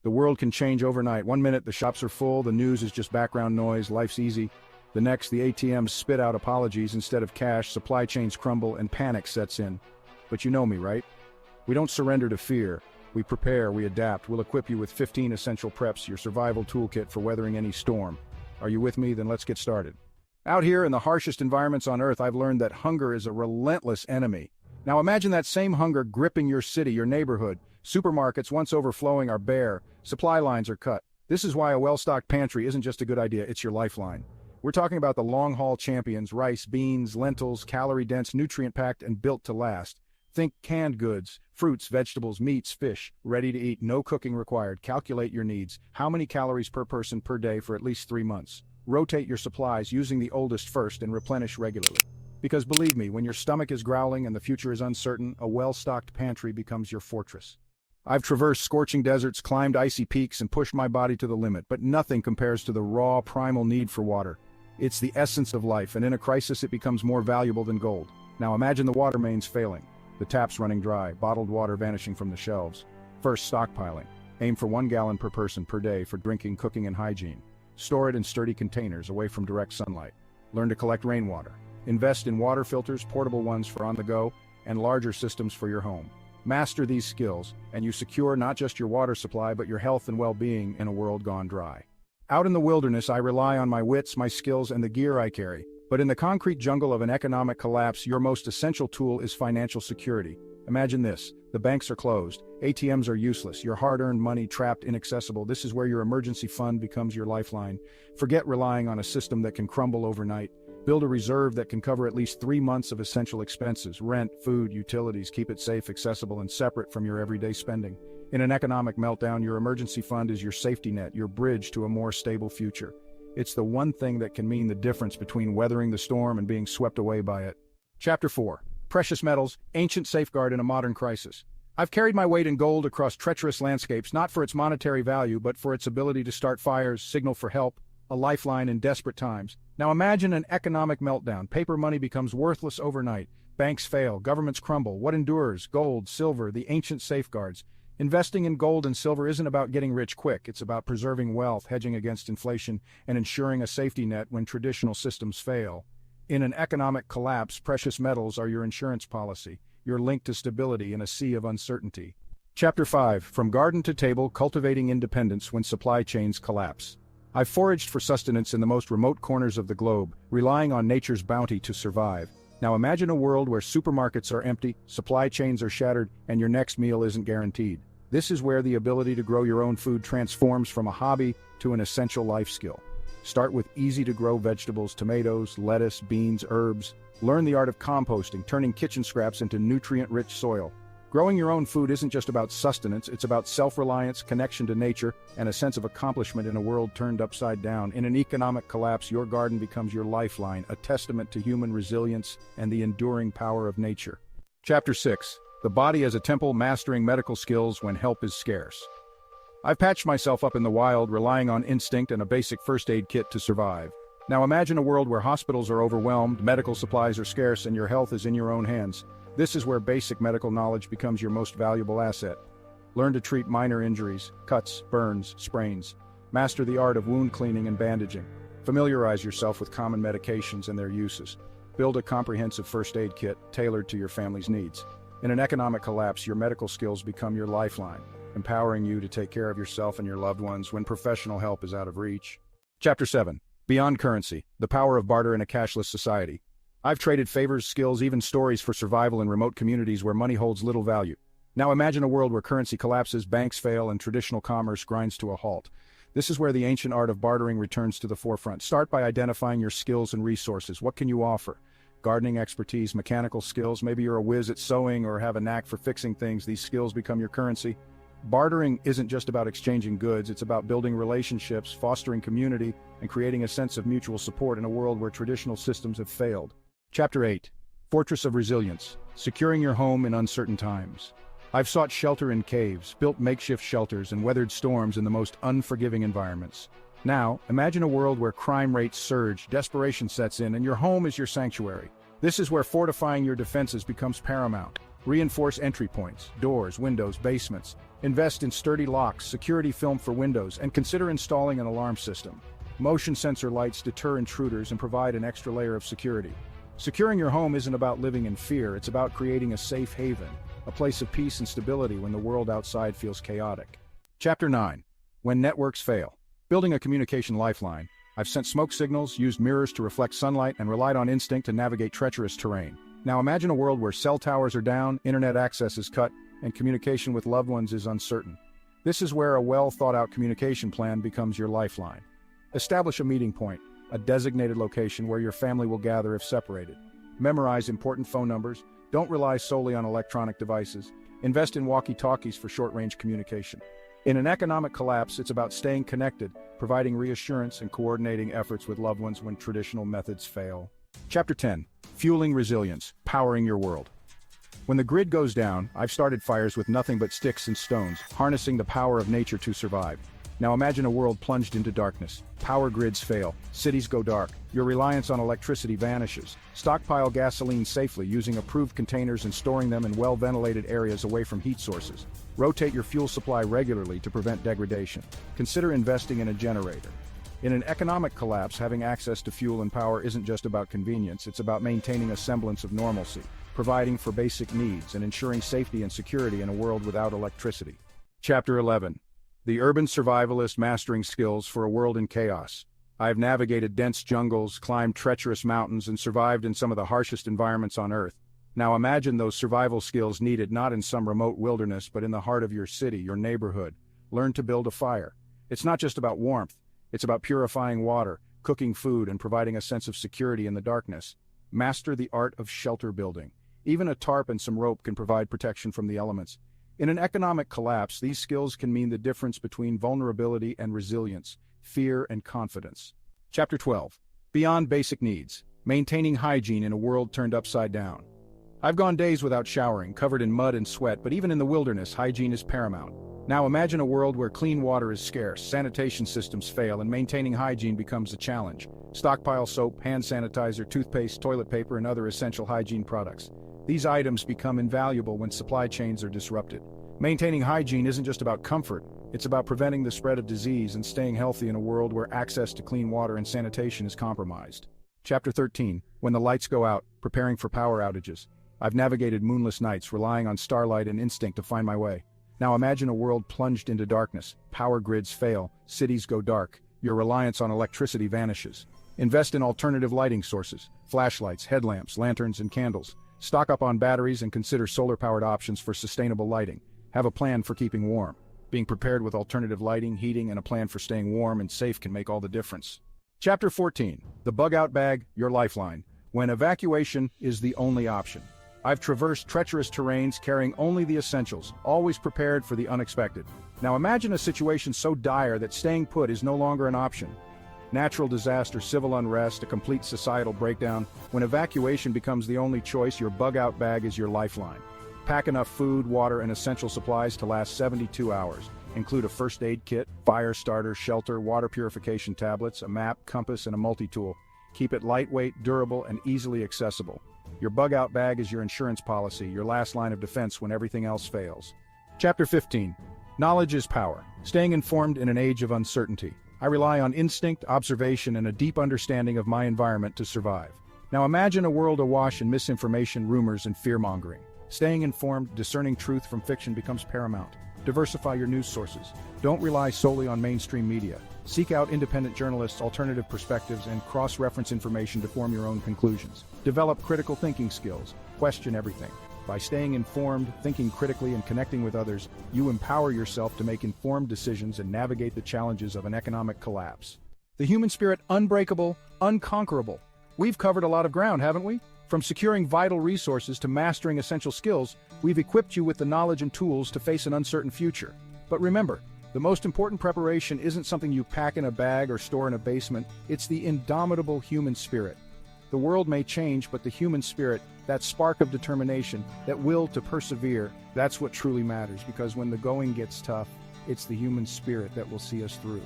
The world can change overnight. One minute the shops are full, the news is just background noise, life's easy. The next, the ATMs spit out apologies instead of cash, supply chains crumble, and panic sets in. But you know me, right? We don't surrender to fear. We prepare, we adapt. We'll equip you with 15 essential PREPS, your survival toolkit for weathering any storm. Are you with me? Then let's get started. Out here in the harshest environments on Earth, I've learned that hunger is a relentless enemy. Now imagine that same hunger gripping your city, your neighborhood. Supermarkets, once overflowing, are bare. Supply lines are cut. This is why a well-stocked pantry isn't just a good idea, it's your lifeline. We're talking about the long-haul champions: rice, beans, lentils, calorie-dense, nutrient-packed, and built to last. Think canned goods, fruits, vegetables, meats, fish, ready to eat, no cooking required. Calculate your needs. How many calories per person per day for at least 3 months? Rotate your supplies, using the oldest first, and replenish regularly. Because believe me, when your stomach is growling and the future is uncertain, a well-stocked pantry becomes your fortress. I've traversed scorching deserts, climbed icy peaks, and pushed my body to the limit, but nothing compares to the raw, primal need for water. It's the essence of life, and in a crisis it becomes more valuable than gold. Now imagine the water mains failing, the taps running dry, bottled water vanishing from the shelves. First, stockpiling. Aim for 1 gallon per person per day for drinking, cooking, and hygiene. Store it in sturdy containers away from direct sunlight. Learn to collect rainwater. Invest in water filters, portable ones for on the go, and larger systems for your home. Master these skills, and you secure not just your water supply, but your health and well-being in a world gone dry. Out in the wilderness, I rely on my wits, my skills, and the gear I carry. But in the concrete jungle of an economic collapse, your most essential tool is financial security. Imagine this: the banks are closed, ATMs are useless, your hard-earned money trapped, inaccessible. This is where your emergency fund becomes your lifeline. Forget relying on a system that can crumble overnight. Build a reserve that can cover at least 3 months of essential expenses: rent, food, utilities. Keep it safe, accessible, and separate from your everyday spending. In an economic meltdown, your emergency fund is your safety net, your bridge to a more stable future. It's the one thing that can mean the difference between weathering the storm and being swept away by it. Chapter 4. Precious Metals, Ancient Safeguard in a Modern Crisis. I've carried my weight in gold across treacherous landscapes, not for its monetary value, but for its ability to start fires, signal for help, a lifeline in desperate times. Now imagine an economic meltdown. Paper money becomes worthless overnight. Banks fail, governments crumble. What endures? Gold, silver, the ancient safeguards. Investing in gold and silver isn't about getting rich quick. It's about preserving wealth, hedging against inflation, and ensuring a safety net when traditional systems fail. In an economic collapse, precious metals are your insurance policy, your link to stability in a sea of uncertainty. Chapter 5. From Garden to Table, Cultivating Independence When Supply Chains Collapse. I've foraged for sustenance in the most remote corners of the globe, relying on nature's bounty to survive. Now imagine a world where supermarkets are empty, supply chains are shattered, and your next meal isn't guaranteed. This is where the ability to grow your own food transforms from a hobby to an essential life skill. Start with easy-to-grow vegetables: tomatoes, lettuce, beans, herbs. Learn the art of composting, turning kitchen scraps into nutrient-rich soil. Growing your own food isn't just about sustenance, it's about self-reliance, connection to nature, and a sense of accomplishment in a world turned upside down. In an economic collapse, your garden becomes your lifeline, a testament to human resilience and the enduring power of nature. Chapter 6. The Body as a Temple, Mastering Medical Skills When Help is Scarce. I've patched myself up in the wild, relying on instinct and a basic first aid kit to survive. Now imagine a world where hospitals are overwhelmed, medical supplies are scarce, and your health is in your own hands. This is where basic medical knowledge becomes your most valuable asset. Learn to treat minor injuries, cuts, burns, sprains. Master the art of wound cleaning and bandaging. Familiarize yourself with common medications and their uses. Build a comprehensive first aid kit tailored to your family's needs. In an economic collapse, your medical skills become your lifeline, empowering you to take care of yourself and your loved ones when professional help is out of reach. Chapter 7. Beyond Currency, The Power of Barter in a Cashless Society. I've traded favors, skills, even stories for survival in remote communities where money holds little value. Now imagine a world where currency collapses, banks fail, and traditional commerce grinds to a halt. This is where the ancient art of bartering returns to the forefront. Start by identifying your skills and resources. What can you offer? Gardening expertise, mechanical skills, maybe you're a whiz at sewing or have a knack for fixing things. These skills become your currency. Bartering isn't just about exchanging goods, it's about building relationships, fostering community, and creating a sense of mutual support in a world where traditional systems have failed. Chapter 8. Fortress of Resilience, Securing Your Home in Uncertain Times. I've sought shelter in caves, built makeshift shelters, and weathered storms in the most unforgiving environments. Now, imagine a world where crime rates surge, desperation sets in, and your home is your sanctuary. This is where fortifying your defenses becomes paramount. Reinforce entry points, doors, windows, basements. Invest in sturdy locks, security film for windows, and consider installing an alarm system. Motion sensor lights deter intruders and provide an extra layer of security. Securing your home isn't about living in fear, it's about creating a safe haven, a place of peace and stability when the world outside feels chaotic. Chapter 9. When networks fail. Building a communication lifeline. I've sent smoke signals, used mirrors to reflect sunlight, and relied on instinct to navigate treacherous terrain. Now imagine a world where cell towers are down, internet access is cut, and communication with loved ones is uncertain. This is where a well-thought-out communication plan becomes your lifeline. Establish a meeting point, a designated location where your family will gather if separated. Memorize important phone numbers. Don't rely solely on electronic devices. Invest in walkie-talkies for short-range communication. In an economic collapse, it's about staying connected, providing reassurance, and coordinating efforts with loved ones when traditional methods fail. Chapter 10. Fueling resilience, powering your world. When the grid goes down, I've started fires with nothing but sticks and stones, harnessing the power of nature to survive. Now imagine a world plunged into darkness. Power grids fail, cities go dark, your reliance on electricity vanishes. Stockpile gasoline safely using approved containers and storing them in well-ventilated areas away from heat sources. Rotate your fuel supply regularly to prevent degradation. Consider investing in a generator. In an economic collapse, having access to fuel and power isn't just about convenience, it's about maintaining a semblance of normalcy, providing for basic needs, and ensuring safety and security in a world without electricity. Chapter 11. The Urban Survivalist Mastering Skills for a World in Chaos. I've navigated dense jungles, climbed treacherous mountains, and survived in some of the harshest environments on Earth. Now imagine those survival skills needed not in some remote wilderness but in the heart of your city, your neighborhood. Learn to build a fire. It's not just about warmth. It's about purifying water, cooking food, and providing a sense of security in the darkness. Master the art of shelter building. Even a tarp and some rope can provide protection from the elements. In an economic collapse, these skills can mean the difference between vulnerability and resilience, fear and confidence. Chapter 12. Beyond basic needs. Maintaining hygiene in a world turned upside down. I've gone days without showering, covered in mud and sweat, but even in the wilderness, hygiene is paramount. Now imagine a world where clean water is scarce, sanitation systems fail, and maintaining hygiene becomes a challenge. Stockpile soap, hand sanitizer, toothpaste, toilet paper, and other essential hygiene products. These items become invaluable when supply chains are disrupted. Maintaining hygiene isn't just about comfort, it's about preventing the spread of disease and staying healthy in a world where access to clean water and sanitation is compromised. Chapter 13. When the lights go out, preparing for power outages. I've navigated moonless nights, relying on starlight and instinct to find my way. Now imagine a world plunged into darkness. Power grids fail, cities go dark, your reliance on electricity vanishes. Invest in alternative lighting sources, flashlights, headlamps, lanterns, and candles. Stock up on batteries and consider solar-powered options for sustainable lighting. Have a plan for keeping warm. Being prepared with alternative lighting, heating, and a plan for staying warm and safe can make all the difference. Chapter 14. The Bug-Out Bag, Your Lifeline. When evacuation is the only option. I've traversed treacherous terrains carrying only the essentials, always prepared for the unexpected. Now imagine a situation so dire that staying put is no longer an option. Natural disaster, civil unrest, a complete societal breakdown. When evacuation becomes the only choice, your bug-out bag is your lifeline. Pack enough food, water, and essential supplies to last 72 hours. Include a first aid kit, fire starter, shelter, water purification tablets, a map, compass, and a multi-tool. Keep it lightweight, durable, and easily accessible. Your bug-out bag is your insurance policy, your last line of defense when everything else fails. Chapter 15. Knowledge is power. Staying informed in an age of uncertainty. I rely on instinct, observation, and a deep understanding of my environment to survive. Now imagine a world awash in misinformation, rumors, and fear-mongering. Staying informed, discerning truth from fiction becomes paramount. Diversify your news sources. Don't rely solely on mainstream media. Seek out independent journalists, alternative perspectives, and cross-reference information to form your own conclusions. Develop critical thinking skills. Question everything. By staying informed, thinking critically, and connecting with others, you empower yourself to make informed decisions and navigate the challenges of an economic collapse. The human spirit, unbreakable, unconquerable. We've covered a lot of ground, haven't we? From securing vital resources to mastering essential skills, we've equipped you with the knowledge and tools to face an uncertain future. But remember, the most important preparation isn't something you pack in a bag or store in a basement, it's the indomitable human spirit. The world may change, but the human spirit, that spark of determination, that will to persevere, that's what truly matters, because when the going gets tough, it's the human spirit that will see us through.